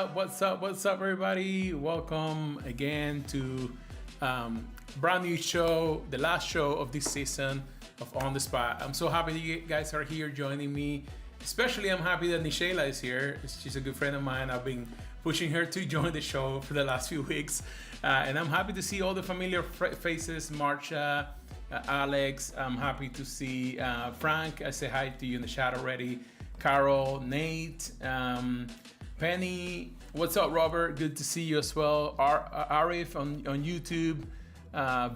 up? What's up, everybody? Welcome again to brand new show, the last show of this season of On the Spot. I'm so happy that you guys are here joining me. Especially, I'm happy that Nishela is here. She's a good friend of mine. I've been pushing her to join the show for the last few weeks, and I'm happy to see all the familiar faces. Marsha, Alex. I'm happy to see Frank. I say hi to you in the chat already. Carol, Nate, Penny. What's up, Robert? Good to see you as well. Arif on YouTube.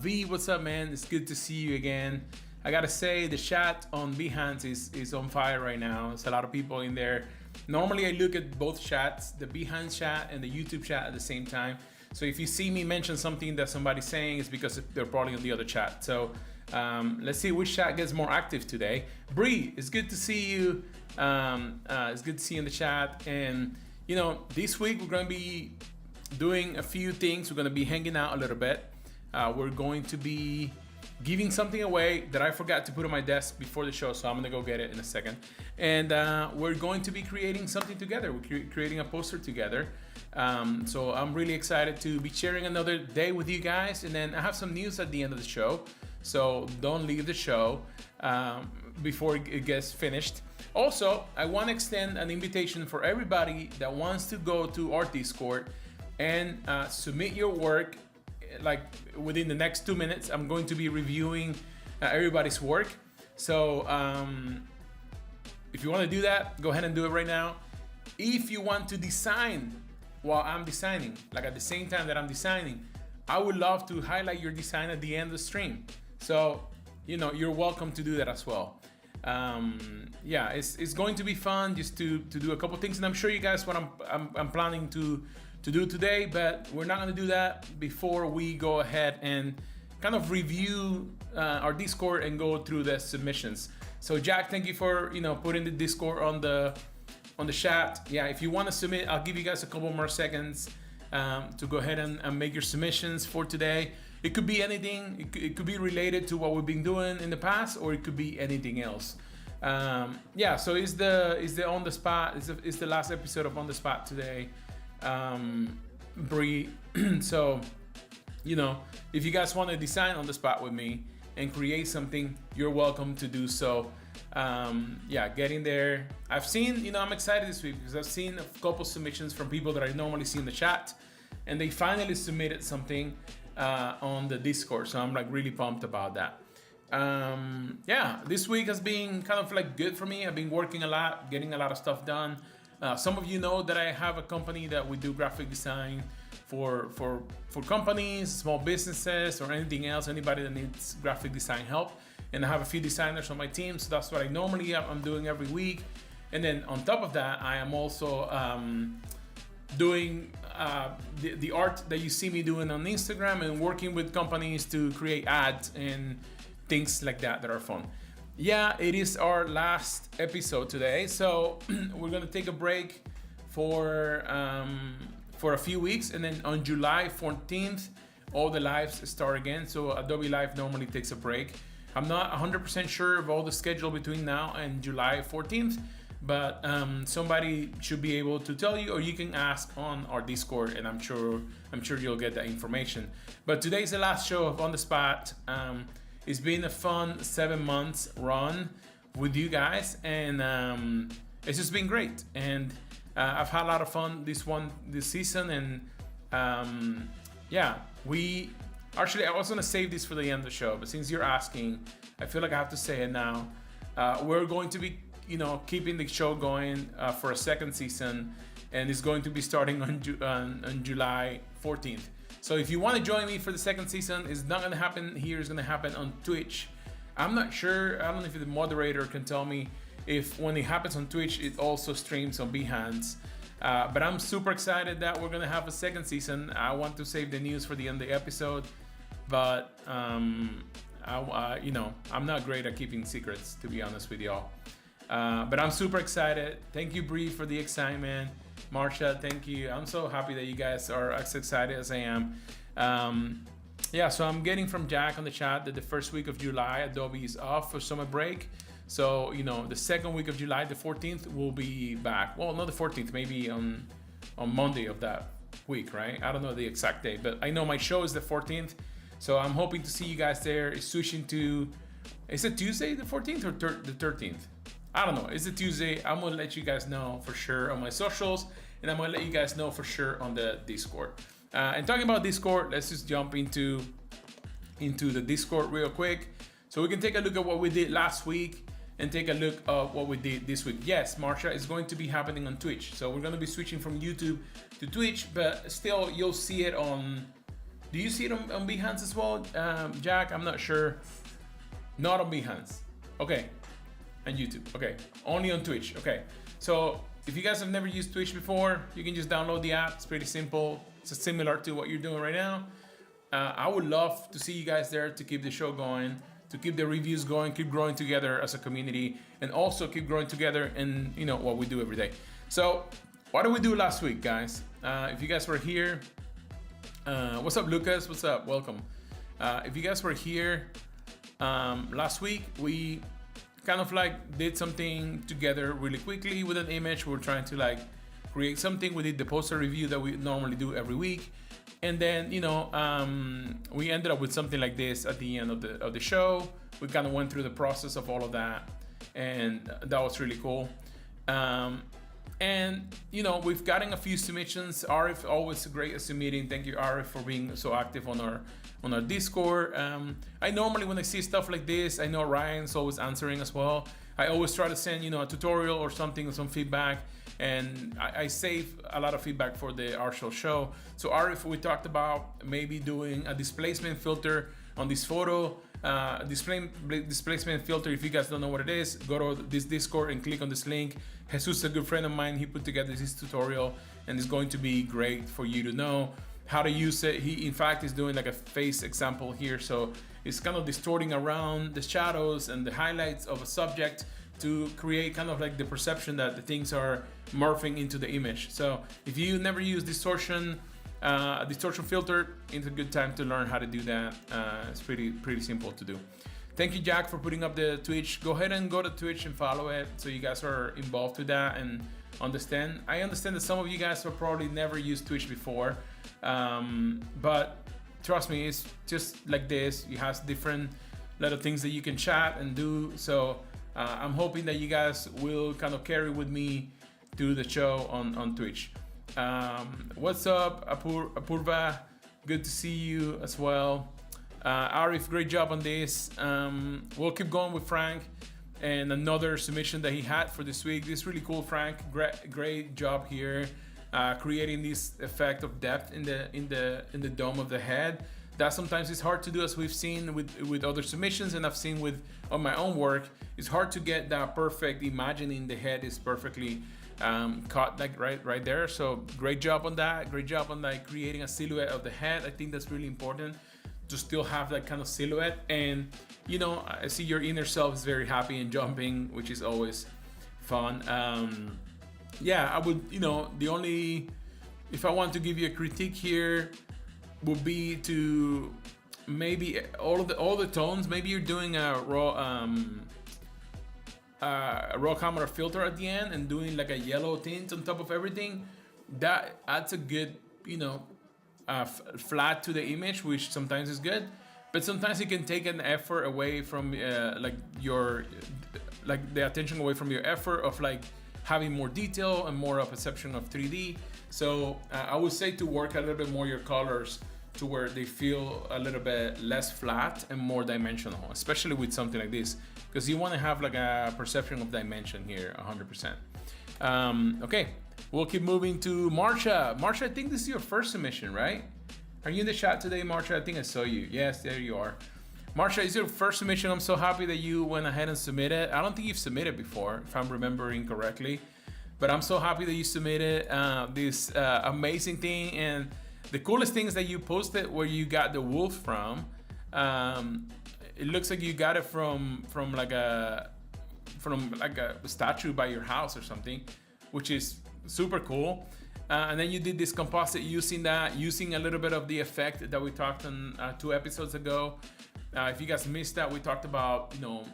V, what's up, man? It's good to see you again. I gotta say, the chat on Behance is on fire right now. There's a lot of people in there. Normally, I look at both chats, the Behance chat and the YouTube chat at the same time. So if you see me mention something that somebody's saying, it's because they're probably on the other chat. So let's see which chat gets more active today. Bree, it's good to see you. It's good to see you in the chat. And you know, this week we're gonna be doing a few things. We're gonna be hanging out a little bit. We're going to be giving something away that I forgot to put on my desk before the show, so I'm gonna go get it in a second. And we're going to be creating something together. We're creating a poster together. So I'm really excited to be sharing another day with you guys. And then I have some news at the end of the show, so don't leave the show before it gets finished. Also, I want to extend an invitation for everybody that wants to go to our Discord and submit your work. Like within the next 2 minutes, I'm going to be reviewing everybody's work. So if you want to do that, go ahead and do it right now. If you want to design while I'm designing, like at the same time that I'm designing, I would love to highlight your design at the end of the stream. So, you know, you're welcome to do that as well. Yeah, it's going to be fun just to do a couple things, and I'm sure you guys what I'm planning to do today, but we're not going to do that before we go ahead and kind of review our Discord and go through the submissions. So Jack, thank you for putting the Discord on the chat. Yeah, if you want to submit, I'll give you guys a couple more seconds to go ahead and make your submissions for today. It could be anything. It could be related to what we've been doing in the past, or it could be anything else. Yeah, so it's the On the Spot. It's the last episode of On the Spot today. Bree. So, if you guys want to design on the spot with me and create something, you're welcome to do so. Yeah, get in there. I've seen, I'm excited this week because I've seen a couple submissions from people that I normally see in the chat, and they finally submitted something on the Discord. So I'm like really pumped about that. Yeah, this week has been kind of like good for me. I've been working a lot, getting a lot of stuff done. Some of you know that I have a company that we do graphic design for companies, small businesses, or anything else, anybody that needs graphic design help. And I have a few designers on my team, so that's what I normally I'm doing every week. And then on top of that, I am also doing the art that you see me doing on Instagram and working with companies to create ads and things like that are fun. Yeah, it is our last episode today, so we're gonna take a break for a few weeks, and then on July 14th, all the lives start again. So Adobe Live normally takes a break. I'm not 100% sure of all the schedule between now and July 14th, but somebody should be able to tell you, or you can ask on our Discord, and I'm sure you'll get that information. But today's the last show of On the Spot. It's been a fun 7 months run with you guys, and it's just been great. And I've had a lot of fun this season, and yeah, I was gonna save this for the end of the show, but since you're asking, I feel like I have to say it now. We're going to be, keeping the show going for a second season, and it's going to be starting on July 14th. So if you want to join me for the second season, it's not going to happen here. It's going to happen on Twitch. I'm not sure. I don't know if the moderator can tell me if when it happens on Twitch, it also streams on Behance. But I'm super excited that we're going to have a second season. I want to save the news for the end of the episode. But, I'm not great at keeping secrets, to be honest with y'all. But I'm super excited. Thank you, Bree, for the excitement. Marsha, thank you. I'm so happy that you guys are as excited as I am. Yeah, so I'm getting from Jack on the chat that the first week of July, Adobe is off for summer break. So, the second week of July, the 14th, we'll be back. Well, not the 14th, maybe on on Monday of that week, right? I don't know the exact date, but I know my show is the 14th. So I'm hoping to see you guys there. It's switching to, is it Tuesday the 14th or the 13th? I don't know. It's a Tuesday. I'm going to let you guys know for sure on my socials. And I'm going to let you guys know for sure on the Discord. And talking about Discord, let's just jump into the Discord real quick. So we can take a look at what we did last week and take a look at what we did this week. Yes, Marcha is going to be happening on Twitch. So we're going to be switching from YouTube to Twitch, but still you'll see it on, do you see it on Behance as well, Jack? I'm not sure. Not on Behance. Okay. And YouTube. Okay. Only on Twitch. Okay. So if you guys have never used Twitch before, you can just download the app. It's pretty simple. It's similar to what you're doing right now. I would love to see you guys there to keep the show going, to keep the reviews going, keep growing together as a community, and also keep growing together in, you know, what we do every day. So what did we do last week, guys? If you guys were here, what's up, Lucas? What's up? Welcome. If you guys were here last week, we kind of like did something together really quickly with an image. We were trying to like create something. We did the poster review that we normally do every week. And then, you know, we ended up with something like this at the end of the show. We kind of went through the process of all of that, and that was really cool. And, you know, we've gotten a few submissions. Arif, always great at submitting. Thank you, Arif, for being so active on our Discord. I normally, when I see stuff like this, I know Ryan's always answering as well. I always try to send, you know, a tutorial or something, some feedback. And I save a lot of feedback for the Arshel show. So Arif, we talked about maybe doing a displacement filter on this photo. Displacement filter, if you guys don't know what it is, go to this Discord and click on this link. Jesus, a good friend of mine, he put together this tutorial, and it's going to be great for you to know how to use it. He, in fact, is doing like a face example here. So it's kind of distorting around the shadows and the highlights of a subject to create kind of like the perception that the things are morphing into the image. So if you never use distortion filter, it's a good time to learn how to do that. It's pretty simple to do. Thank you, Jack, for putting up the Twitch. Go ahead and go to Twitch and follow it so you guys are involved with that and understand. I understand that some of you guys have probably never used Twitch before, but trust me, it's just like this. It has different little things that you can chat and do. So I'm hoping that you guys will kind of carry with me through the show on Twitch. What's up, Apurva? Good to see you as well. Arif, great job on this. We'll keep going with Frank and another submission that he had for this week. This is really cool, Frank. Great job here, creating this effect of depth in the dome of the head. That sometimes is hard to do, as we've seen with other submissions, and I've seen on my own work. It's hard to get that perfect, imagining the head is perfectly caught like right there. So great job on that. Great job on like creating a silhouette of the head. I think that's really important to still have that kind of silhouette. And you know, I see your inner self is very happy and jumping, which is always fun. Yeah, I would, you know, if I want to give you a critique here, would be to maybe all the tones. Maybe you're doing a raw camera filter at the end and doing like a yellow tint on top of everything. That adds a good, you know, flat to the image, which sometimes is good, but sometimes it can take an effort away from the attention away from your effort of like having more detail and more a perception of 3D. So I would say to work a little bit more your colors to where they feel a little bit less flat and more dimensional, especially with something like this, because you want to have like a perception of dimension here 100%. Okay, we'll keep moving to Marsha. Marsha, I think this is your first submission, right? Are you in the chat today, Marsha? I think I saw you. Yes, there you are. Marsha, it's your first submission. I'm so happy that you went ahead and submitted. I don't think you've submitted before, if I'm remembering correctly, but I'm so happy that you submitted this amazing thing. And the coolest thing is that you posted where you got the wolf from. It looks like you got it from like a statue by your house or something, which is super cool. And then you did this composite using a little bit of the effect that we talked on 2 episodes ago. If you guys missed that, we talked about, you know,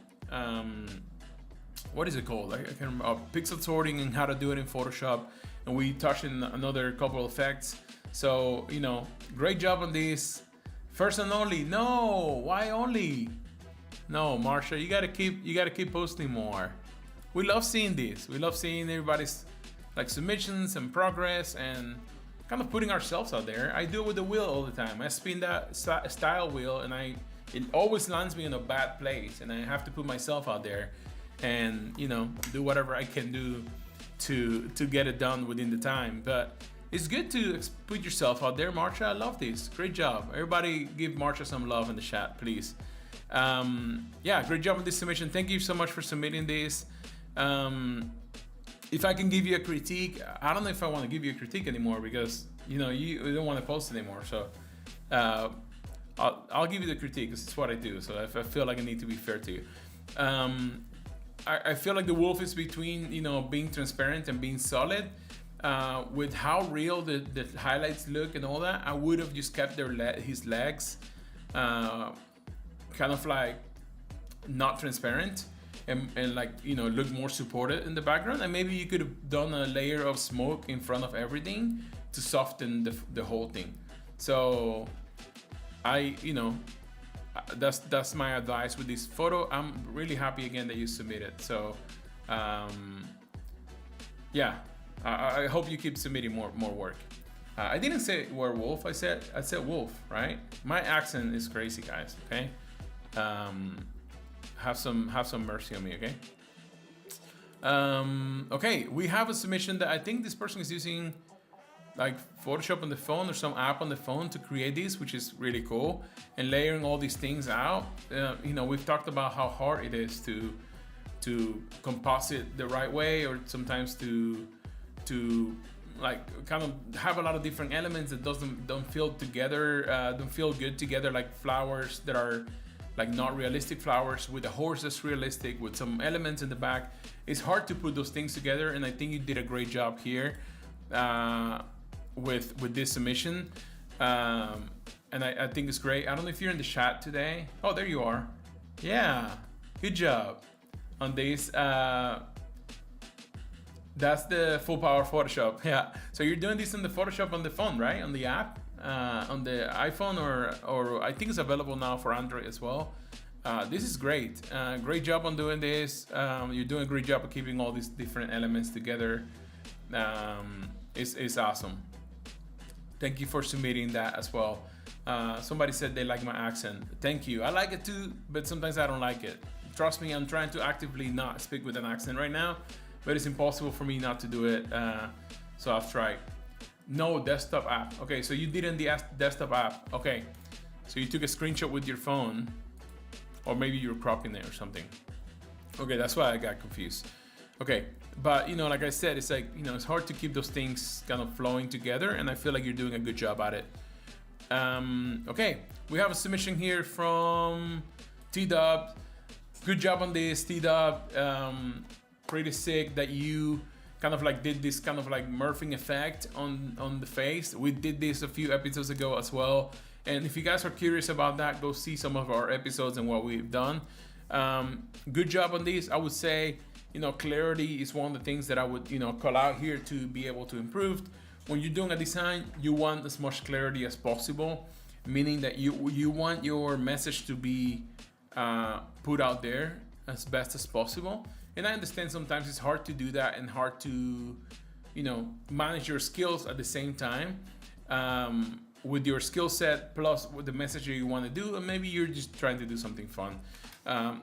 what is it called? I can't remember. Pixel sorting and how to do it in Photoshop. and we touched in another couple of effects. So, you know, great job on this. First and only. No, why only? No, Marsha, you gotta keep posting more. We love seeing this. We love seeing everybody's like submissions and progress and kind of putting ourselves out there. I do it with the wheel all the time. I spin that style wheel, and it always lands me in a bad place, and I have to put myself out there and, you know, do whatever I can do to get it done within the time. But it's good to put yourself out there. Marsha, I love this. Great job. Everybody give Marsha some love in the chat, please. Yeah, great job on this submission. Thank you so much for submitting this. If I can give you a critique, I don't know if I want to give you a critique anymore, because, you know, you don't want to post anymore. So I'll give you the critique, because it's what I do. So if I feel like I need to be fair to you. I feel like the wolf is between, you know, being transparent and being solid. With how real the highlights look and all that, I would have just kept his legs kind of like not transparent, and like, you know, look more supported in the background. And maybe you could have done a layer of smoke in front of everything to soften the whole thing. So you know, that's my advice with this photo. I'm really happy again that you submitted. So yeah, I hope you keep submitting more work. I didn't say werewolf. I said wolf, right? My accent is crazy, guys. Okay, have some mercy on me, okay? Okay, we have a submission that I think this person is using like Photoshop on the phone or some app on the phone to create this, which is really cool, and layering all these things out. You know, we've talked about how hard it is to composite the right way, or sometimes to like kind of have a lot of different elements that don't feel good together, like flowers that are like not realistic flowers with a horse that's realistic with some elements in the back. It's hard to put those things together, and I think you did a great job here with this submission, and I think it's great. I don't know if you're in the chat today. Oh, there you are. Yeah, good job on this. That's the full power Photoshop. Yeah, so you're doing this in the Photoshop on the phone, right? On the app, on the iPhone, or I think it's available now for Android as well. This is great. Great job on doing this. You're doing a great job of keeping all these different elements together. It's awesome. Thank you for submitting that as well. Somebody said they like my accent. Thank you. I like it too, but sometimes I don't like it. Trust me, I'm trying to actively not speak with an accent right now, but it's impossible for me not to do it. So I've tried. No desktop app. Okay, so you did in the desktop app. Okay, so you took a screenshot with your phone, or maybe you're cropping it or something. Okay, that's why I got confused. Okay, but you know, like I said, it's like, you know, it's hard to keep those things kind of flowing together, and I feel like you're doing a good job at it. Okay, we have a submission here from T-Dub. Good job on this, T-Dub. Pretty sick that you kind of like did this kind of like morphing effect on the face. We did this a few episodes ago as well, and if you guys are curious about that, go see some of our episodes and what we've done. Good job on this. I would say, you know, clarity is one of the things that I would, you know, call out here to be able to improve. When you're doing a design, you want as much clarity as possible, meaning that you want your message to be put out there as best as possible. And I understand sometimes it's hard to do that and hard to, you know, manage your skills at the same time, with your skill set plus with the message that you want to do, and maybe you're just trying to do something fun.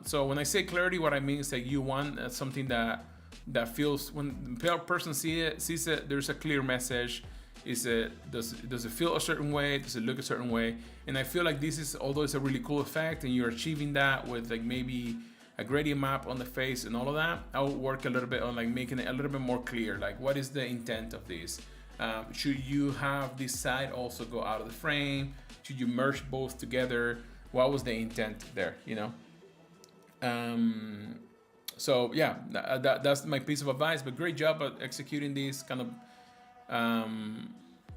So when I say clarity, what I mean is that you want something that feels, when the person sees it, there's a clear message. Does it feel a certain way? Does it look a certain way? And I feel like this is, although it's a really cool effect and you're achieving that with like maybe a gradient map on the face and all of that, I would work a little bit on like making it a little bit more clear. Like, what is the intent of this? Should you have this side also go out of the frame? Should you merge both together? What was the intent there, you know? So yeah, that's my piece of advice, but great job at executing this kind of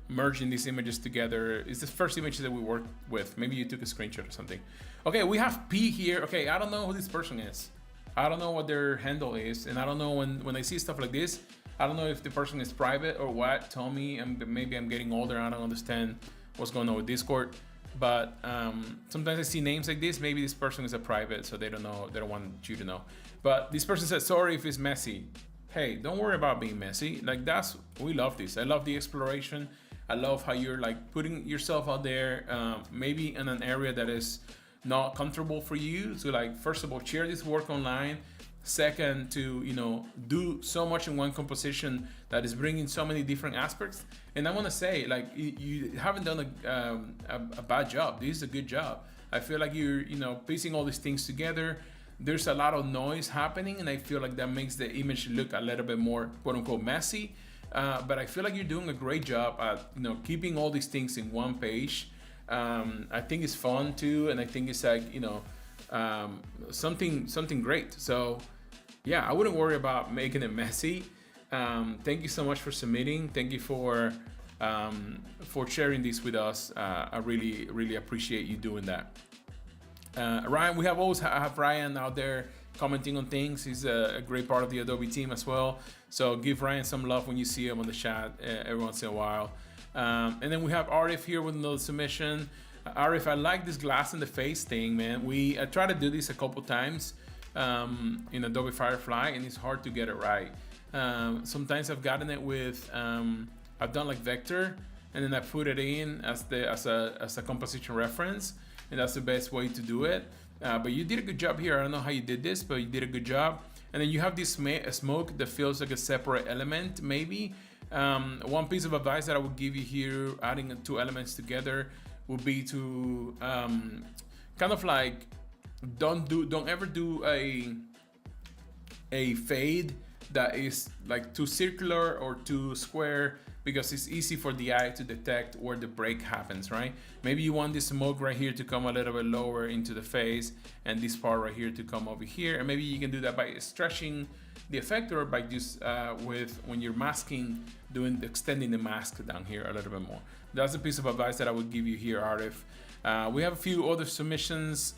merging these images together. It's the first image that we worked with. Maybe you took a screenshot or something. Okay, we have P here. Okay, I don't know who this person is. I don't know what their handle is, and I don't know, when I see stuff like this, I don't know if the person is private or what. Tell me, maybe I'm getting older. I don't understand what's going on with Discord. But sometimes I see names like this. Maybe this person is a private, so they don't know. They don't want you to know. But this person said, "Sorry if it's messy." Hey, don't worry about being messy. Like we love this. I love the exploration. I love how you're like putting yourself out there, maybe in an area that is not comfortable for you. So like, first of all, share this work online. Second, to do so much in one composition that is bringing so many different aspects. And I want to say, like, you haven't done a bad job. This is a good job. I feel like you're piecing all these things together. There's a lot of noise happening, and I feel like that makes the image look a little bit more quote unquote messy. But I feel like you're doing a great job at keeping all these things in one page. I think it's fun too, and I think it's like something great. So yeah, I wouldn't worry about making it messy. Thank you so much for submitting. Thank you for sharing this with us. I really appreciate you doing that. Ryan, we always have Ryan out there commenting on things. He's a great part of the Adobe team as well. So give Ryan some love when you see him on the chat every once in a while. And then we have Arif here with another submission. Arif, I like this glass in the face thing, man. I tried to do this a couple times in Adobe Firefly, and it's hard to get it right. Sometimes I've gotten it with I've done like vector, and then I put it in as a composition reference, and that's the best way to do it. But you did a good job here. I don't know how you did this, but you did a good job. And then you have this smoke that feels like a separate element, maybe. One piece of advice that I would give you here, adding two elements together, would be to kind of like don't ever do a fade that is like too circular or too square, because it's easy for the eye to detect where the break happens, right? Maybe you want this smoke right here to come a little bit lower into the face, and this part right here to come over here. And maybe you can do that by stretching the effect, or by just when you're masking, extending the mask down here a little bit more. That's a piece of advice that I would give you here, Arif. We have a few other submissions.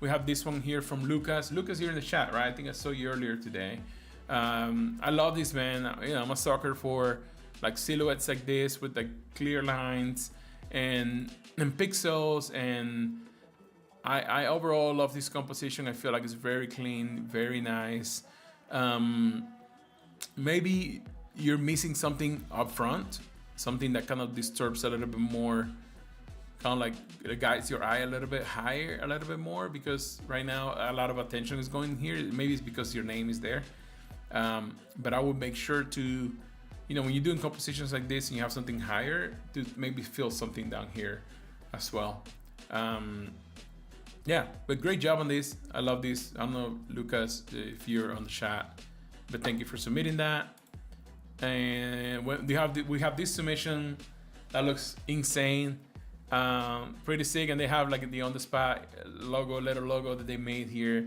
We have this one here from Lucas. Lucas here in the chat, right? I think I saw you earlier today. I love this, man. I'm a sucker for like silhouettes like this with like clear lines and pixels, and I overall love this composition. I feel like it's very clean, very nice. Maybe you're missing something up front, something that kind of disturbs a little bit more, kind of like guides your eye a little bit higher, a little bit more, because right now a lot of attention is going here. Maybe it's because your name is there. But I would make sure to, when you're doing compositions like this and you have something higher, to maybe fill something down here as well. Yeah, but great job on this. I love this. I don't know, Lucas, if you're on the chat, but thank you for submitting that. And we have this submission that looks insane, pretty sick, and they have like the on the spot letter logo that they made here.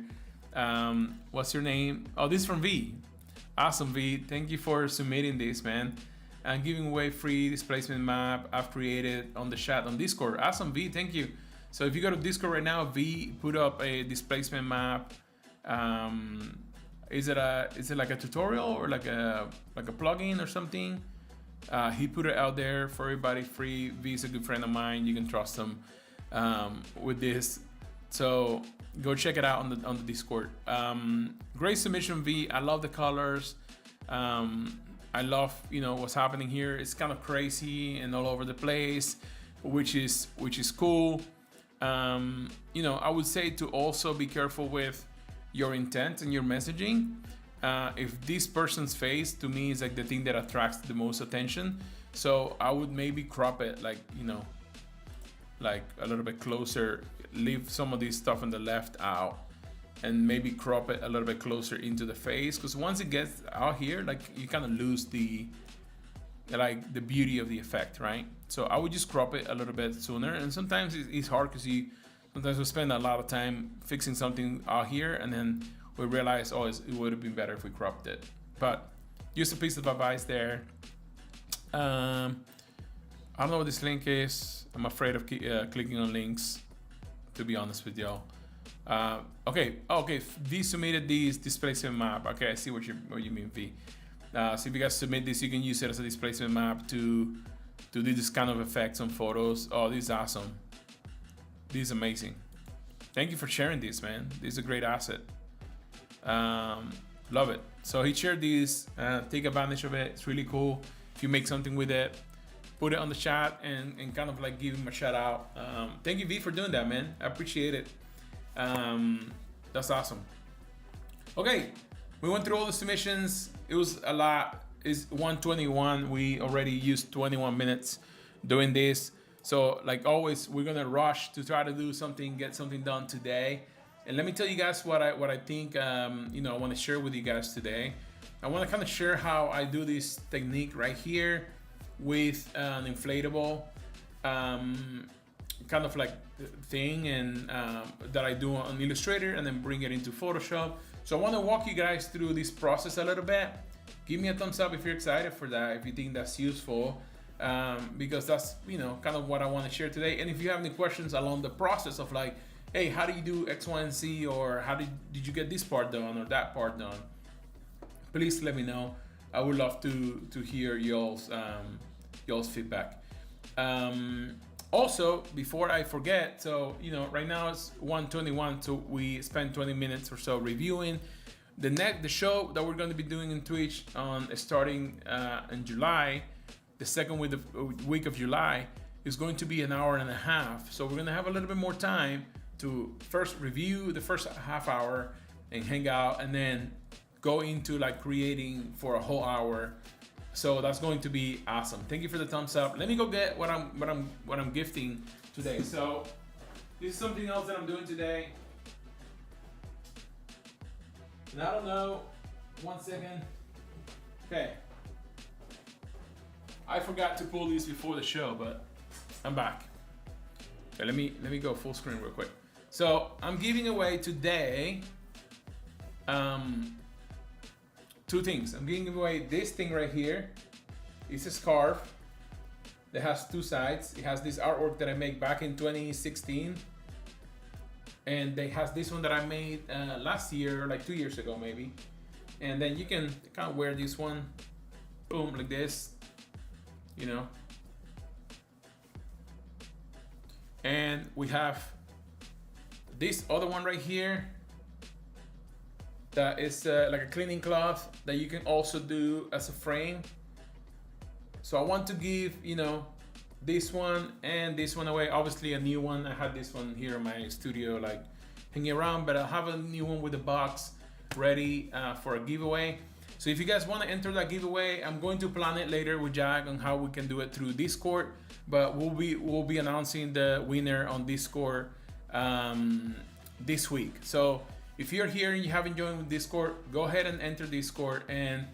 What's your name? Oh, this is from V. Awesome, V. Thank you for submitting this, man. And giving away free displacement map I've created on the chat on Discord. Awesome, V. Thank you. So if you go to Discord right now, V put up a displacement map. Is it like a tutorial or like a plugin or something? He put it out there for everybody free. V is a good friend of mine. You can trust him with this. So go check it out on the Discord. Great submission, V. I love the colors. I love what's happening here. It's kind of crazy and all over the place, which is cool. I would say to also be careful with your intent and your messaging. If this person's face, to me, is like the thing that attracts the most attention, so I would maybe crop it like a little bit closer, leave some of this stuff on the left out, and maybe crop it a little bit closer into the face, because once it gets out here, like, you kind of lose the beauty of the effect, right? So I would just crop it a little bit sooner. And sometimes it's hard because sometimes we spend a lot of time fixing something out here, and then we realize, it would have been better if we cropped it. But just a piece of advice there. I don't know what this link is. I'm afraid of clicking on links, to be honest with y'all. Okay. V submitted this displacement map. Okay, I see what you mean, V. So if you guys submit this, you can use it as a displacement map to do this kind of effects on photos. Oh, this is awesome. This is amazing. Thank you for sharing this, man. This is a great asset. Love it. So he shared this. Take advantage of it. It's really cool. If you make something with it, put it on the chat and kind of like give him a shout out. Thank you, V, for doing that, man. I appreciate it. That's awesome. Okay, we went through all the submissions. It was a lot. It's 121. We already used 21 minutes doing this. So like always, we're gonna rush to try to do something, get something done today. And let me tell you guys what I think. I want to share with you guys today. I want to kind of share how I do this technique right here with an inflatable kind of like thing and that I do on Illustrator and then bring it into Photoshop. So I want to walk you guys through this process a little bit. Give me a thumbs up if you're excited for that, if you think that's useful, because that's kind of what I want to share today. And if you have any questions along the process of like, hey, how do you do X, Y, and Z, or how did you get this part done or that part done? Please let me know. I would love to hear y'all's feedback. Also, before I forget, so right now it's 1:21, so we spent 20 minutes or so reviewing the show that we're going to be doing in Twitch on starting in July. The second week of July is going to be an hour and a half. So we're going to have a little bit more time to first review the first half hour and hang out, and then go into like creating for a whole hour. So that's going to be awesome. Thank you for the thumbs up. Let me go get what I'm gifting today. So this is something else that I'm doing today. And I don't know. 1 second. Okay. I forgot to pull these before the show, but I'm back. Okay, let me go full screen real quick. So I'm giving away today two things. I'm giving away this thing right here. It's a scarf that has two sides. It has this artwork that I made back in 2016. And it has this one that I made last year, like 2 years ago maybe. And then you can kind of wear this one, boom, like this, And we have this other one right here that is like a cleaning cloth that you can also do as a frame. So I want to give, this one and this one away. Obviously a new one. I had this one here in my studio, like hanging around, but I'll have a new one with a box ready for a giveaway. So if you guys want to enter that giveaway, I'm going to plan it later with Jack on how we can do it through Discord, but we'll be announcing the winner on Discord this week. So if you're here and you haven't joined Discord, go ahead and enter Discord. And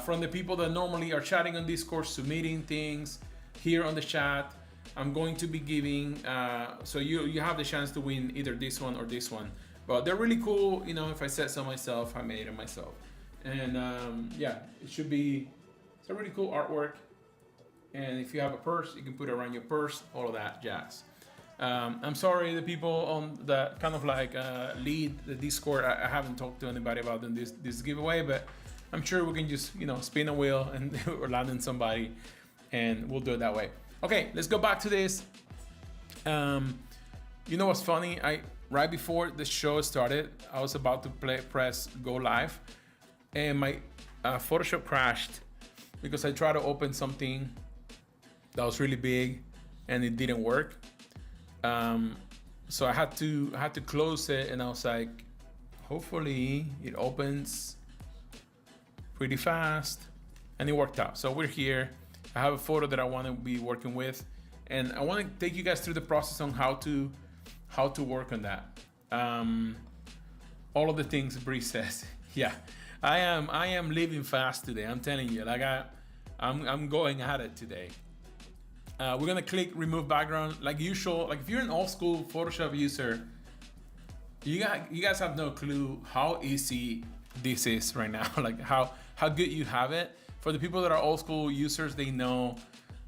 from the people that normally are chatting on Discord, submitting things here on the chat, I'm going to be giving, so you have the chance to win either this one or this one. But they're really cool, if I said so myself, I made it myself. And it's a really cool artwork. And if you have a purse, you can put it around your purse, all of that jazz. I'm sorry, the people on the kind of like lead the Discord, I haven't talked to anybody about this giveaway, but I'm sure we can just spin a wheel and or land on somebody, and we'll do it that way. Okay, let's go back to this. What's funny? Right before the show started, I was about to press go live, and my Photoshop crashed because I tried to open something that was really big and it didn't work. So I had to close it, and I was like, hopefully it opens pretty fast, and it worked out. So we're here. I have a photo that I want to be working with, and I want to take you guys through the process on how to work on that. All of the things Bree says. Yeah, I am living fast today. I'm telling you, like I'm going at it today. We're gonna click remove background like usual. Like if you're an old school Photoshop user, you guys have no clue how easy this is right now. Like how good you have it. For the people that are old school users, they know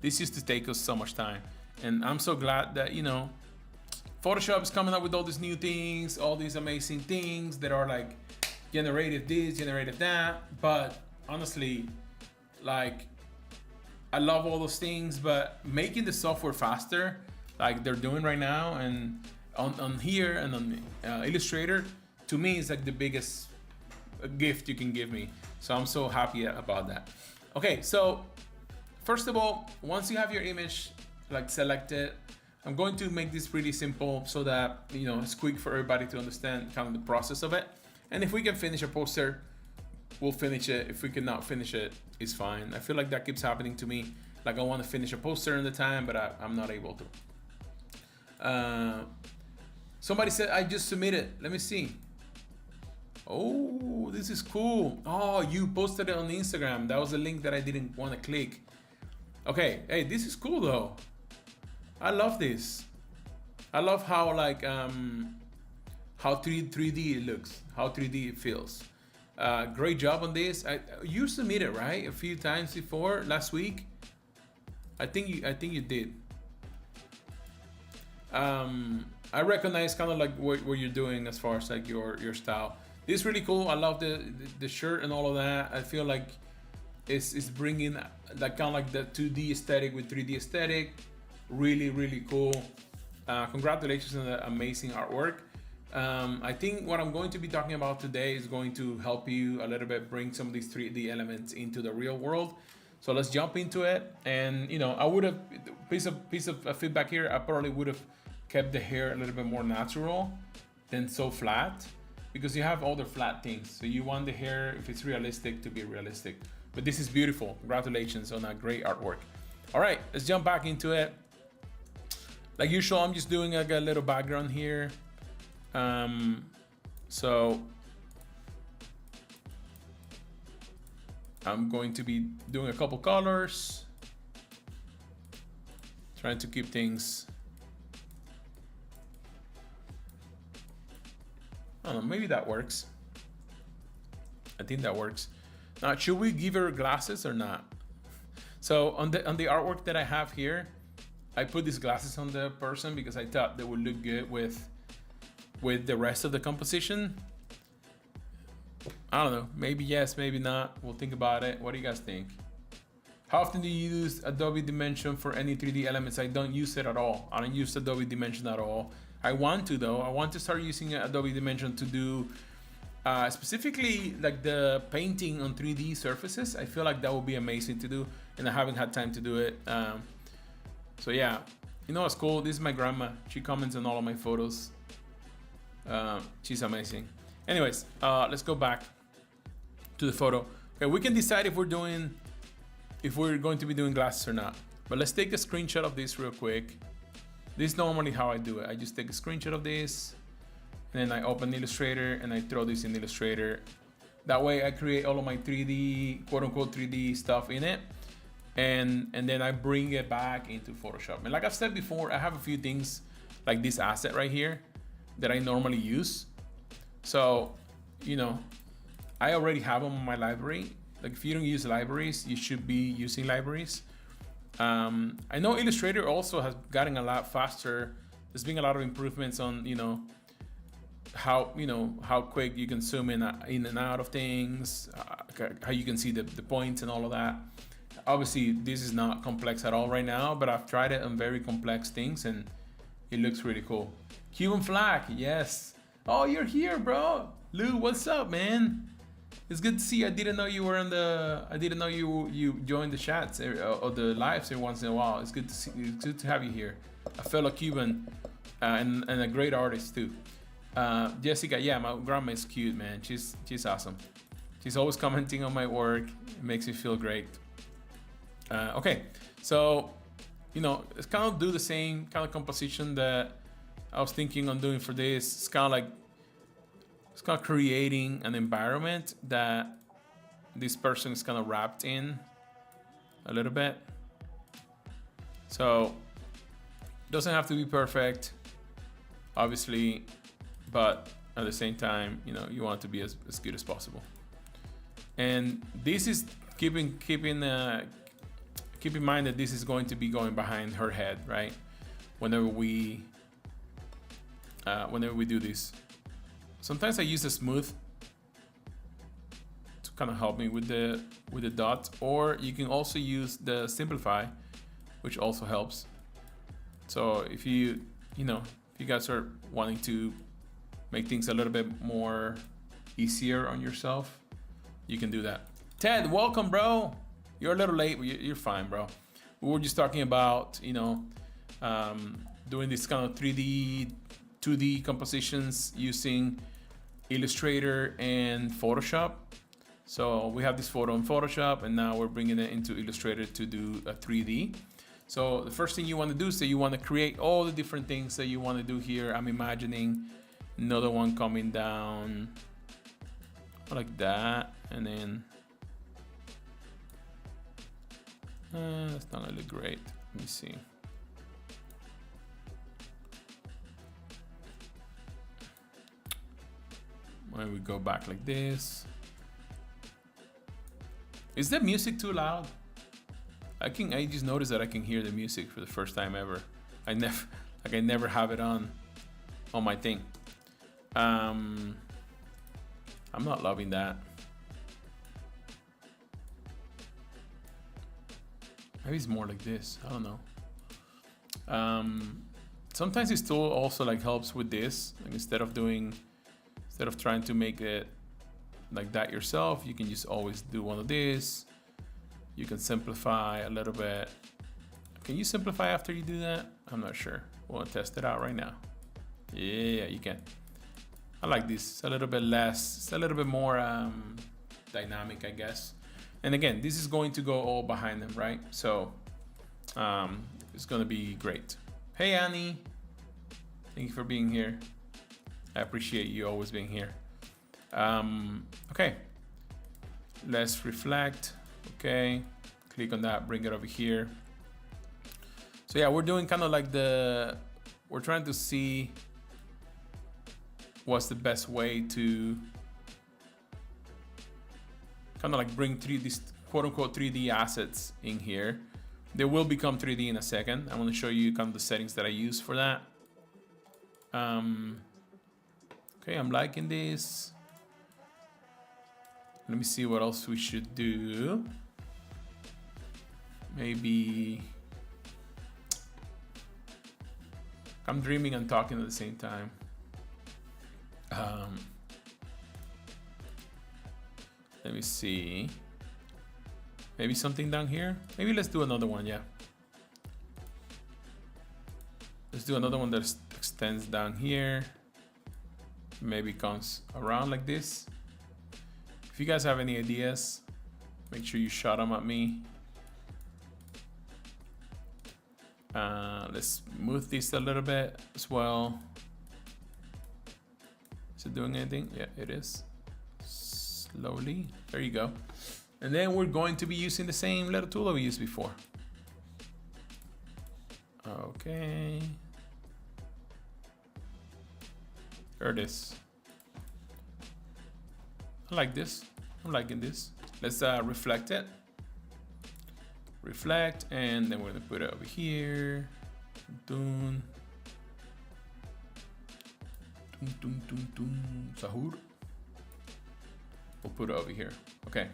this used to take us so much time. And I'm so glad that Photoshop is coming up with all these new things, all these amazing things that are like generative this, generative that. But honestly, like, I love all those things, but making the software faster, like they're doing right now, and on here and on Illustrator, to me is like the biggest gift you can give me. So I'm so happy about that. Okay, so first of all, once you have your image like selected, I'm going to make this pretty simple so that, you know, it's quick for everybody to understand kind of the process of it. And if we can finish a poster, we'll finish it. If we cannot finish it, it's fine. I feel like that keeps happening to me. Like I want to finish a poster in the time, but I'm not able to. Somebody said I just submitted. Let me see. Oh, this is cool. Oh, you posted it on Instagram. That was a link that I didn't want to click. Okay, hey, this is cool though. I love this. I love how like how 3D it looks, how 3D it feels. Great job on this. You submitted, right, a few times before last week. I think you did. I recognize kind of like what you're doing as far as like your style. This is really cool. I love the shirt and all of that. I feel like it's bringing like kind of like the 2D aesthetic with 3D aesthetic. Really, really cool. Congratulations on the amazing artwork. I think what I'm going to be talking about today is going to help you a little bit bring some of these 3D elements into the real world. So let's jump into it. And you know, I would have piece of feedback here. I probably would have kept the hair a little bit more natural than so flat, because you have all the flat things. So you want the hair, if it's realistic, to be realistic. But this is beautiful. Congratulations on that great artwork. All right, let's jump back into it. Like usual, I'm just doing like a little background here. So I'm going to be doing a couple colors, trying to keep things, I don't know, maybe that works. I think that works. Now, should we give her glasses or not? So on the artwork that I have here, I put these glasses on the person because I thought they would look good with the rest of the composition. I don't know, maybe yes, maybe not. We'll think about it. What do you guys think? How often do you use Adobe Dimension for any 3D elements? I don't use it at all. I don't use Adobe Dimension at all. I want to though. I want to start using Adobe Dimension to do specifically like the painting on 3D surfaces. I feel like that would be amazing to do, and I haven't had time to do it. So yeah, you know what's cool? This is my grandma. She comments on all of my photos. She's amazing. Anyways, let's go back to the photo. Okay, we can decide if we're going to be doing glasses or not. But let's take a screenshot of this real quick. This is normally how I do it. I just take a screenshot of this, and then I open Illustrator and I throw this in Illustrator. That way I create all of my 3D, quote unquote 3D stuff in it. And then I bring it back into Photoshop. And like I've said before, I have a few things like this asset right here that I normally use. So, you know, I already have them in my library. Like if you don't use libraries, you should be using libraries. I know Illustrator also has gotten a lot faster. There's been a lot of improvements on, how quick you can zoom in and out of things, how you can see the points and all of that. Obviously, this is not complex at all right now, but I've tried it on very complex things and it looks really cool. Cuban flag, yes. Oh, you're here, bro. Lou, what's up, man? It's good to see you. I didn't know you were I didn't know you joined the chats or the lives every once in a while. It's good to see. It's good to have you here. A fellow Cuban and a great artist too. Jessica, yeah, my grandma is cute, man. She's awesome. She's always commenting on my work. It makes me feel great. Okay, so let's kind of do the same kind of composition that I was thinking on doing for this. It's kind of creating an environment that this person is kind of wrapped in a little bit. So it doesn't have to be perfect, obviously, but at the same time, you want it to be as good as possible. And this is keep in mind that this is going to be going behind her head, right? Whenever we do this. Sometimes I use a smooth to kind of help me with the dots, or you can also use the simplify, which also helps. So if you guys are wanting to make things a little bit more easier on yourself, you can do that. Ted, welcome, bro. You're a little late, but you're fine, bro. We were just talking about, doing this kind of 3D, 2D compositions using Illustrator and Photoshop. So we have this photo in Photoshop, and now we're bringing it into Illustrator to do a 3D. So the first thing you want to do is that you want to create all the different things that you want to do here. I'm imagining another one coming down like that, and then that's not really great. Let me see. When we go back like this, is the music too loud? I just noticed that I can hear the music for the first time ever. I never have it on my thing. I'm not loving that. Maybe it's more like this. I don't know. Sometimes this tool also like helps with this. Like instead of trying to make it like that yourself, you can just always do one of these. You can simplify a little bit. Can you simplify after you do that? I'm not sure. We'll test it out right now. Yeah, you can. I like this. It's a little bit less. It's a little bit more dynamic, I guess. And again, this is going to go all behind them, right? So it's going to be great. Hey, Annie. Thank you for being here. I appreciate you always being here. Okay. Let's reflect. Okay. Click on that. Bring it over here. So yeah, we're doing kind of like we're trying to see what's the best way to kind of like bring these quote unquote 3D assets in here. They will become 3D in a second. I want to show you kind of the settings that I use for that. Okay, I'm liking this. Let me see what else we should do. Maybe I'm dreaming and talking at the same time. Let me see. Maybe something down here. Maybe let's do another one. Yeah. Let's do another one that extends down here. Maybe comes around like this. If you guys have any ideas, make sure you shout them at me. Let's move this a little bit as well. Is it doing anything? Yeah, it is. Slowly. There you go. And then we're going to be using the same little tool that we used before. Okay. There it is. I like this. I'm liking this. Let's reflect it. Reflect, and then we're gonna put it over here. Dun. Dun, dun, dun, dun. Sahur. We'll put it over here. Okay.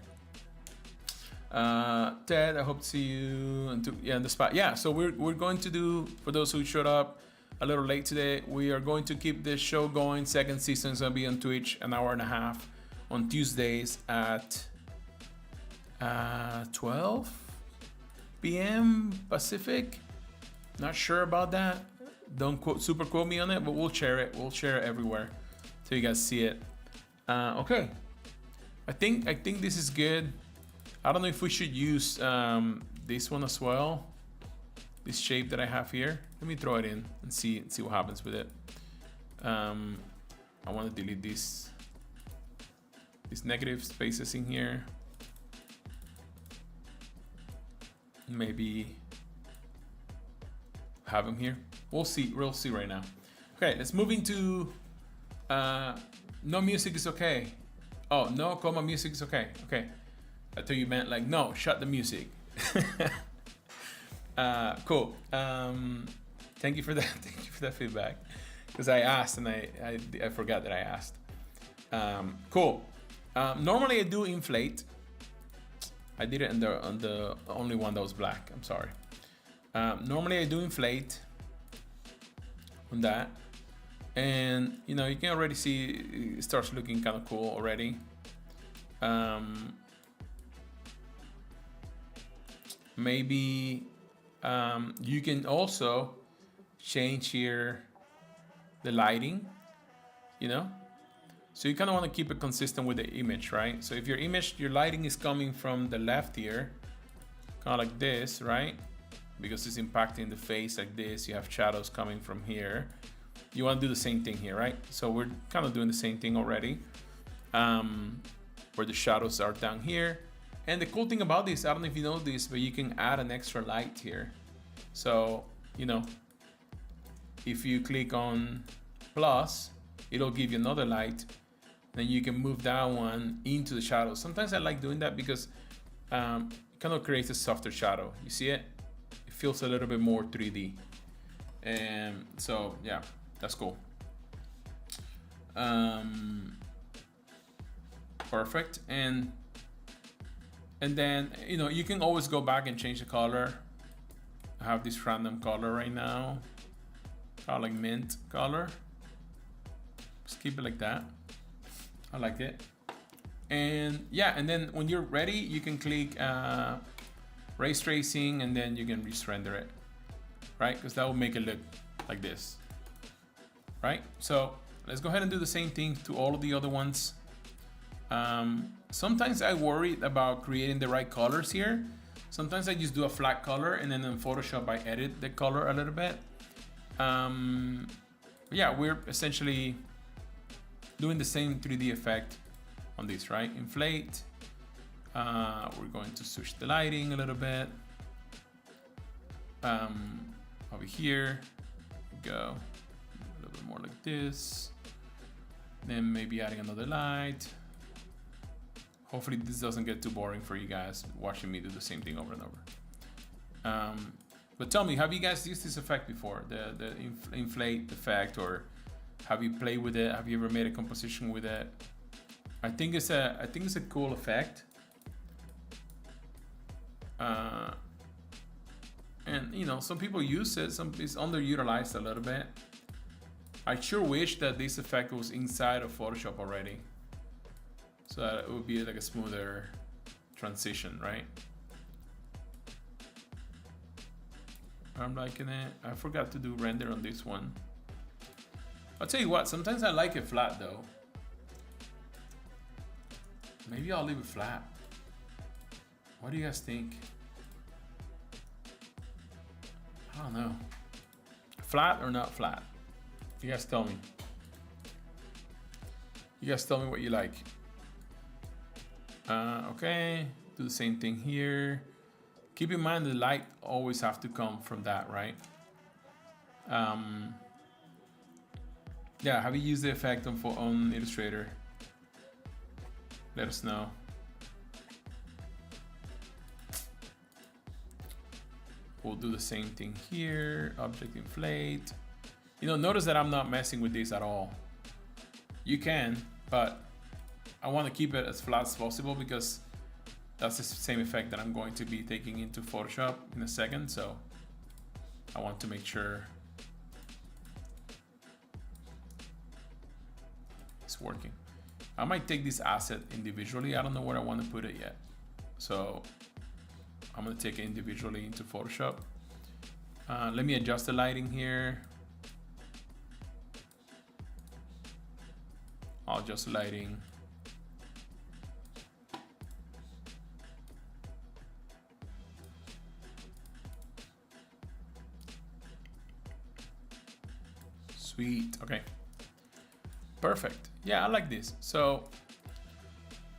Ted, I hope to see you in the spot. Yeah, so we're going to do, for those who showed up a little late today, we are going to keep this show going. Second season is gonna be on Twitch, an hour and a half on Tuesdays at 12 p.m. Pacific. Not sure about that. Don't super quote me on it, but we'll share it. We'll share it everywhere so you guys see it. Okay. I think this is good. I don't know if we should use this one as well. This shape that I have here. Let me throw it in and see what happens with it. I want to delete these negative spaces in here. Maybe have them here. We'll see right now. Okay, let's move into no music is okay. Oh, no comma music is okay. Okay. I thought you meant like, no, shut the music. Cool. Thank you for that. Thank you for that feedback. Because I asked and I forgot that I asked. Cool. Normally I do inflate. I did it on the only one that was black. I'm sorry. Normally I do inflate on that, and you know, you can already see it starts looking kind of cool already. Maybe you can also change here the lighting, you know, so you kind of want to keep it consistent with the image, right? So if your image, your lighting is coming from the left here, kind of like this, right? Because it's impacting the face like this, you have shadows coming from here. You want to do the same thing here, right? So we're kind of doing the same thing already, where the shadows are down here. And the cool thing about this, I don't know if you know this, but you can add an extra light here. So, you know, if you click on plus, it'll give you another light. Then you can move that one into the shadow. Sometimes I like doing that because it kind of creates a softer shadow. You see it? It feels a little bit more 3D. And so, yeah, that's cool. Perfect. And then, you know, you can always go back and change the color. I have this random color right now, kind of like mint color. Just keep it like that. I like it. And yeah, and then when you're ready, you can click ray tracing, and then you can render it, right? Because that will make it look like this, right? So let's go ahead and do the same thing to all of the other ones. Sometimes I worry about creating the right colors here. Sometimes I just do a flat color, and then in Photoshop I edit the color a little bit. Yeah, we're essentially doing the same 3D effect on this, right? Inflate. We're going to switch the lighting a little bit. Over here, we go a little bit more like this. Then maybe adding another light. Hopefully this doesn't get too boring for you guys watching me do the same thing over and over. But tell me, have you guys used this effect before? The inflate effect, or have you played with it? Have you ever made a composition with it? I think it's a cool effect. And you know, some people use it, it's underutilized a little bit. I sure wish that this effect was inside of Photoshop already, so that it would be like a smoother transition, right? I'm liking it. I forgot to do render on this one. I'll tell you what, sometimes I like it flat though. Maybe I'll leave it flat. What do you guys think? I don't know. Flat or not flat? You guys tell me. You guys tell me what you like. Okay, do the same thing here. Keep in mind the light always have to come from that, right? Yeah, have you used the effect on Illustrator? Let us know. We'll do the same thing here. Object inflate. You know, notice that I'm not messing with this at all. You can, but I want to keep it as flat as possible because that's the same effect that I'm going to be taking into Photoshop in a second. So I want to make sure it's working. I might take this asset individually. I don't know where I want to put it yet. So I'm going to take it individually into Photoshop. Let me adjust the lighting here. I'll adjust the lighting. Sweet. Okay. Perfect. Yeah, I like this. So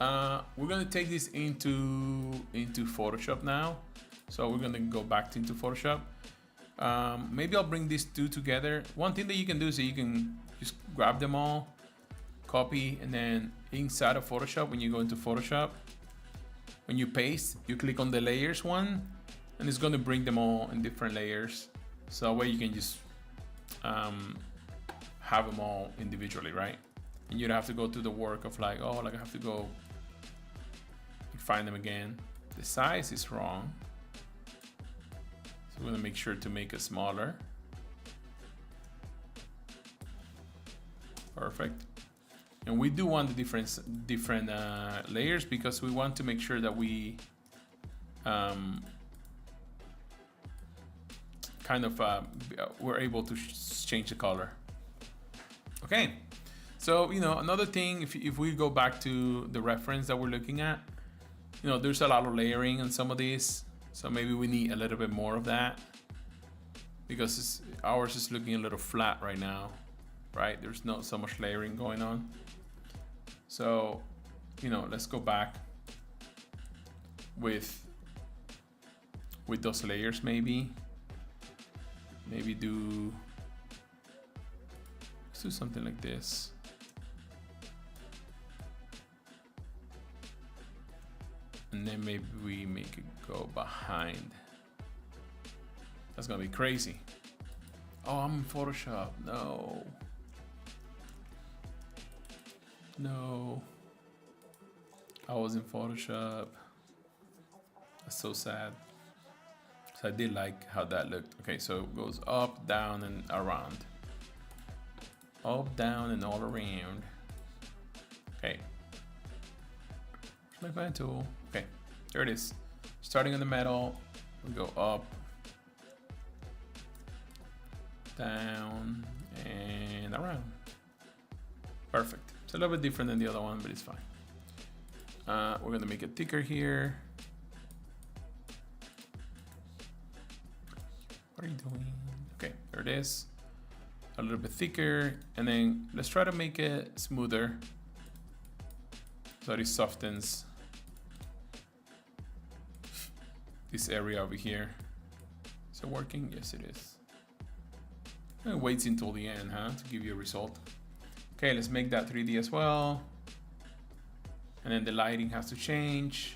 we're gonna take this into Photoshop now. So we're gonna go back into Photoshop. Maybe I'll bring these two together. One thing that you can do is that you can just grab them all, copy, and then inside of Photoshop, when you go into Photoshop, when you paste, you click on the layers one, and it's gonna bring them all in different layers. So that way you can just have them all individually, right? And you don't have to go through the work of like, oh, like I have to go find them again. The size is wrong. So we're gonna make sure to make it smaller. Perfect. And we do want the different layers because we want to make sure that we kind of we're able to change the color. Okay, so you know, another thing, if we go back to the reference that we're looking at, you know, there's a lot of layering on some of these, so maybe we need a little bit more of that because ours is looking a little flat right now, right? There's not so much layering going on. So, you know, let's go back with those layers. Maybe let's do something like this. And then maybe we make it go behind. That's gonna be crazy. Oh, I'm in Photoshop. No, I was in Photoshop. That's so sad. So I did like how that looked. Okay, so it goes up, down, and around. Up, down, and all around. Okay. Where's my pen tool? Okay, there it is. Starting in the middle, we go up, down, and around. Perfect. It's a little bit different than the other one, but it's fine. We're gonna make it thicker here. What are you doing? Okay, there it is. A little bit thicker, and then let's try to make it smoother so it softens this area over here. Is it working? Yes, it is. And it waits until the end, to give you a result. Okay, let's make that 3D as well. And then the lighting has to change.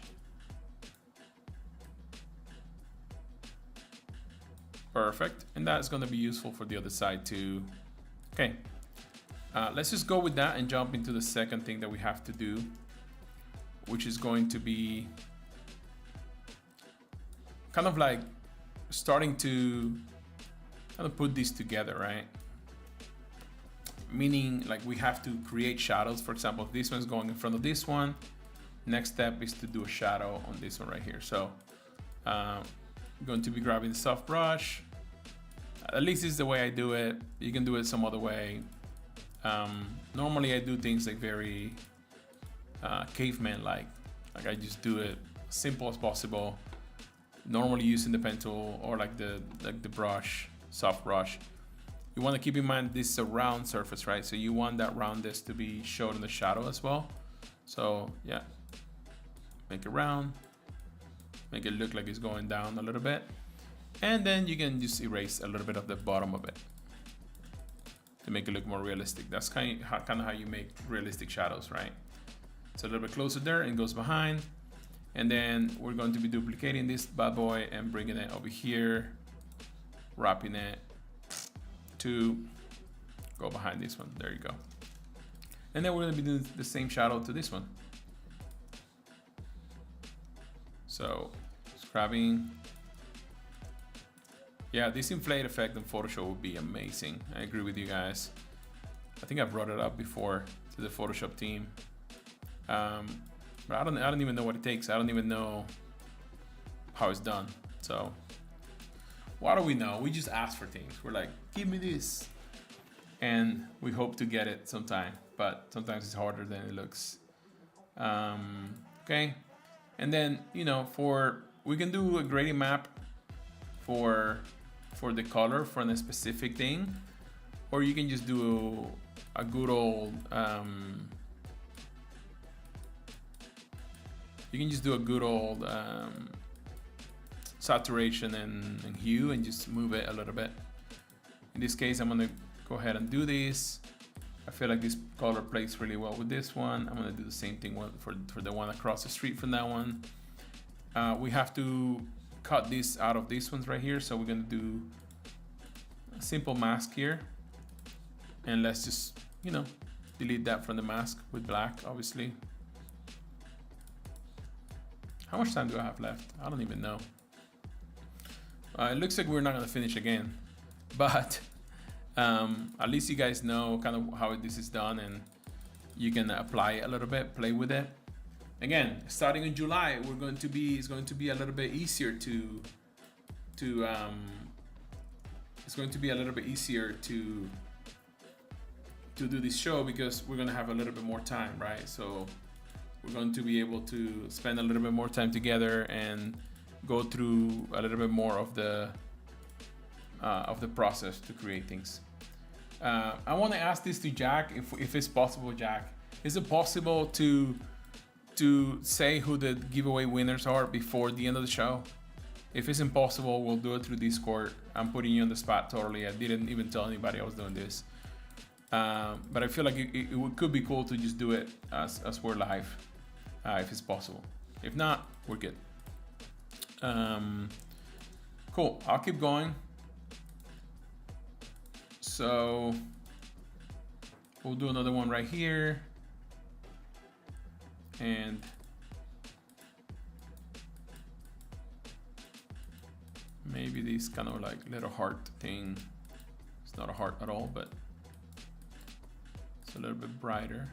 Perfect. And that's going to be useful for the other side too. Okay, let's just go with that and jump into the second thing that we have to do, which is going to be kind of like starting to kind of put these together, right? Meaning like we have to create shadows. For example, if this one's going in front of this one, next step is to do a shadow on this one right here. So I'm going to be grabbing the soft brush. At least this is the way I do it. You can do it some other way. Normally I do things like very caveman like I just do it as simple as possible. Normally using the pen tool or like the brush, soft brush. You want to keep in mind this is a round surface, right? So you want that roundness to be shown in the shadow as well. So yeah, make it round, make it look like it's going down a little bit. And then you can just erase a little bit of the bottom of it to make it look more realistic. That's kind of how you make realistic shadows, right? It's a little bit closer there and goes behind. And then we're going to be duplicating this bad boy and bringing it over here, wrapping it to go behind this one. There you go. And then we're going to be doing the same shadow to this one. So just grabbing. Yeah, this inflate effect in Photoshop would be amazing. I agree with you guys. I think I've brought it up before to the Photoshop team. But I don't even know what it takes. I don't even know how it's done. So what do we know? We just ask for things. We're like, give me this. And we hope to get it sometime, but sometimes it's harder than it looks. Okay. And then, you know, we can do a gradient map for the color for a specific thing, or you can just do a good old, saturation and hue and just move it a little bit. In this case, I'm gonna go ahead and do this. I feel like this color plays really well with this one. I'm gonna do the same thing for the one across the street from that one. We have to cut this out of these ones right here. So we're gonna do a simple mask here. And let's just, you know, delete that from the mask with black, obviously. How much time do I have left? I don't even know. It looks like we're not gonna finish again, but at least you guys know kind of how this is done, and you can apply it a little bit, play with it. Again, starting in July, it's going to be a little bit easier to do this show, because we're gonna have a little bit more time, right? So we're going to be able to spend a little bit more time together and go through a little bit more of the process to create things. I want to ask this to Jack, if it's possible. Jack, is it possible to say who the giveaway winners are before the end of the show? If it's impossible, we'll do it through Discord. I'm putting you on the spot totally. I didn't even tell anybody I was doing this. But I feel like it could be cool to just do it as we're live, if it's possible. If not, we're good. Cool, I'll keep going. So we'll do another one right here. And maybe this kind of like little heart thing. It's not a heart at all, but it's a little bit brighter.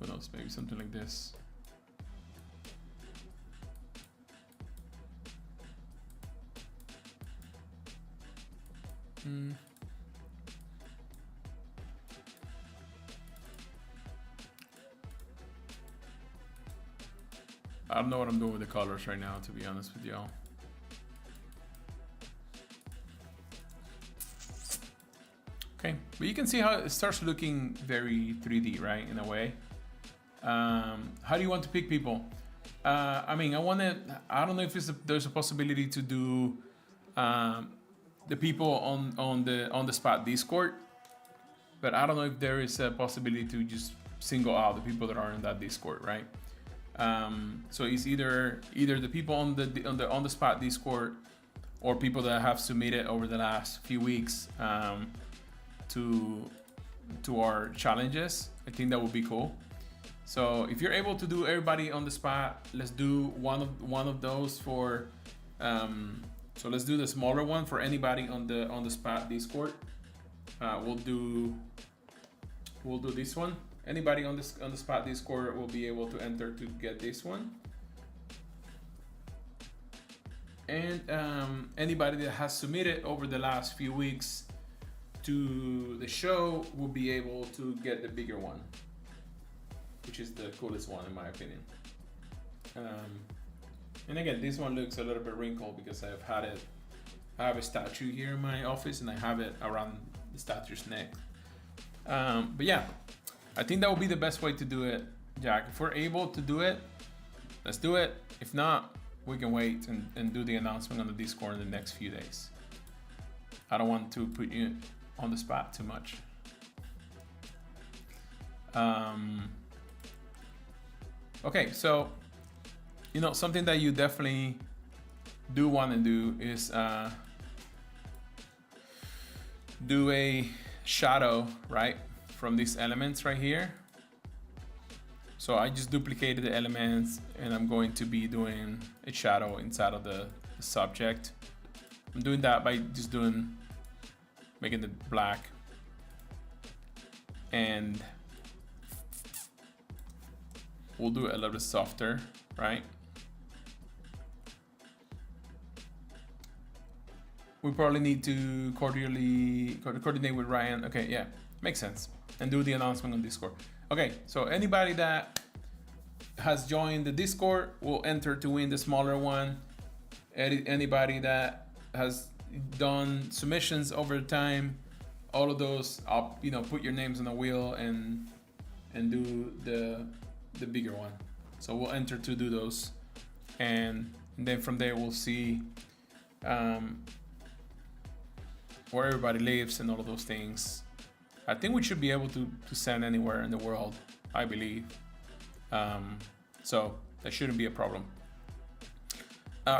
Who knows, maybe something like this. I don't know what I'm doing with the colors right now, to be honest with y'all. Okay, but you can see how it starts looking very 3D, right, in a way. How do you want to pick people? I mean, I don't know if there's a possibility to do the people on the spot Discord, but I don't know if there is a possibility to just single out the people that are in that Discord, right? So it's either the people on the spot Discord, or people that have submitted over the last few weeks to our challenges. I think that would be cool. So if you're able to do everybody on the spot, let's do one of those for. So let's do the smaller one for anybody on the spot Discord. We'll do this one. Anybody on the spot Discord will be able to enter to get this one. And anybody that has submitted over the last few weeks to the show will be able to get the bigger one, which is the coolest one in my opinion. And again, this one looks a little bit wrinkled because I have a statue here in my office, and I have it around the statue's neck. But yeah, I think that would be the best way to do it, Jack. If we're able to do it, let's do it. If not, we can wait and do the announcement on the Discord in the next few days. I don't want to put you on the spot too much. Okay, so something that you definitely do want to do is do a shadow, right, from these elements right here. So I just duplicated the elements, and I'm going to be doing a shadow inside of the subject. I'm doing that by just making it black, and we'll do it a little bit softer, right? We probably need to coordinate with Ryan. Okay, yeah, makes sense. And do the announcement on Discord. Okay, so anybody that has joined the Discord will enter to win the smaller one. Anybody that has done submissions over time, all of those, I'll put your names on the wheel and do the bigger one. So we'll enter to do those, and then from there we'll see where everybody lives and all of those things. I think we should be able to send anywhere in the world, I believe. So that shouldn't be a problem.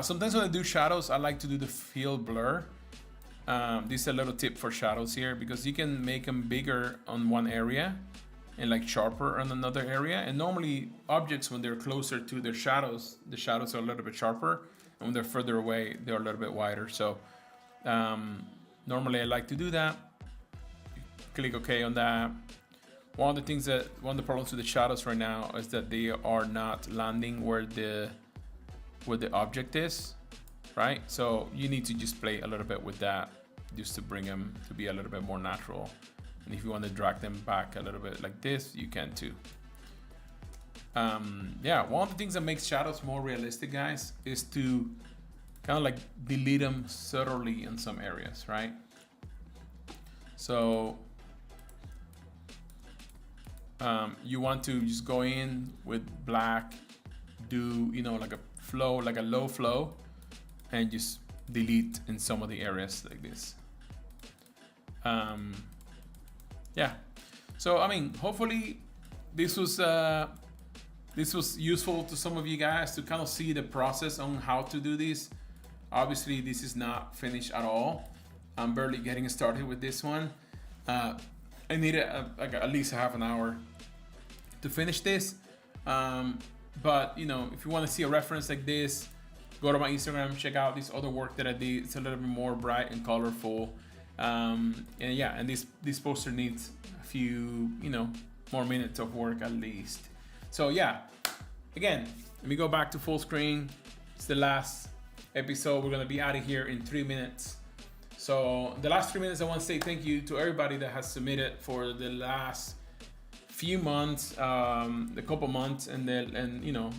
Sometimes when I do shadows, I like to do the field blur. This is a little tip for shadows here, because you can make them bigger on one area and like sharper on another area. And normally objects, when they're closer to their shadows, the shadows are a little bit sharper, and when they're further away, they're a little bit wider. So normally I like to do that. Click OK on that. One of the problems with the shadows right now is that they are not landing where the object is, right? So you need to just play a little bit with that just to bring them to be a little bit more natural. And if you want to drag them back a little bit like this, you can too. Yeah, one of the things that makes shadows more realistic, guys, is to kind of like delete them subtly in some areas, right? So you want to just go in with black, do, you know, like a flow, like a low flow, and just delete in some of the areas like this. Yeah, so I mean, hopefully this was useful to some of you guys to kind of see the process on how to do this. Obviously, this is not finished at all. I'm barely getting started with this one. I needed like at least a half an hour to finish this. But you know, if you want to see a reference like this, go to my Instagram, check out this other work that I did. It's a little bit more bright and colorful. And yeah, and this poster needs a few, you know, more minutes of work at least. So yeah, again, let me go back to full screen. It's the last episode. We're gonna be out of here in 3 minutes. So the last 3 minutes, I want to say thank you to everybody that has submitted for the last few months, a couple months, and you know,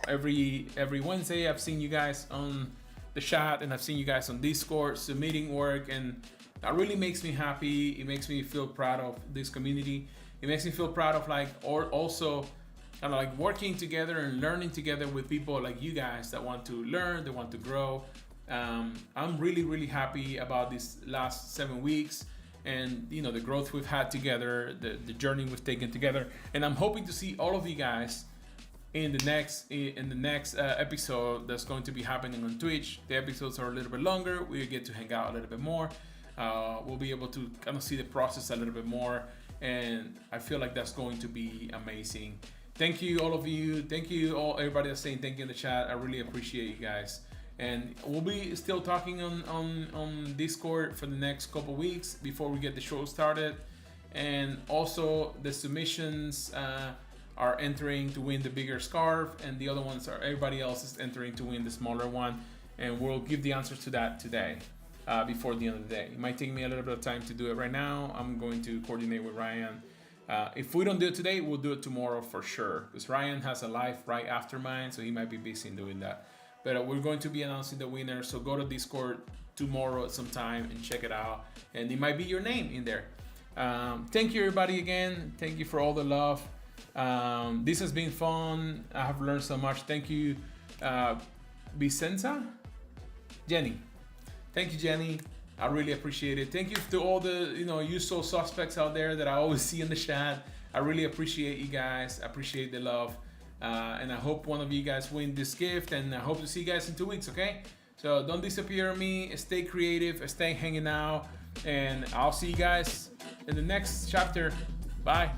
every Wednesday I've seen you guys on the chat, and I've seen you guys on Discord submitting work, and that really makes me happy. It makes me feel proud of this community. It makes me feel proud of like, or also kind of like working together and learning together with people like you guys that want to learn, they want to grow. I'm really happy about these last 7 weeks, and you know, the growth we've had together, the journey we've taken together, and I'm hoping to see all of you guys in the next episode that's going to be happening on Twitch. The episodes are a little bit longer. We get to hang out a little bit more. We'll be able to kind of see the process a little bit more, and I feel like that's going to be amazing. Thank you, all of you. Thank you, everybody that's saying thank you in the chat. I really appreciate you guys. And we'll be still talking on Discord for the next couple weeks before we get the show started. And also the submissions are entering to win the bigger scarf, and the other ones are everybody else is entering to win the smaller one. And we'll give the answers to that today before the end of the day. It might take me a little bit of time to do it right now. I'm going to coordinate with Ryan. If we don't do it today, we'll do it tomorrow for sure, because Ryan has a life right after mine, so he might be busy in doing that. But we're going to be announcing the winner, so go to Discord tomorrow at some time and check it out, and it might be your name in there. Thank you, everybody, again. Thank you for all the love. This has been fun. I have learned so much. Thank you, Vicenza? Jenny. Thank you, Jenny. I really appreciate it. Thank you to all the usual suspects out there that I always see in the chat. I really appreciate you guys. I appreciate the love. And I hope one of you guys win this gift, and I hope to see you guys in 2 weeks, okay? So don't disappear on me. Stay creative. Stay hanging out. And I'll see you guys in the next chapter. Bye.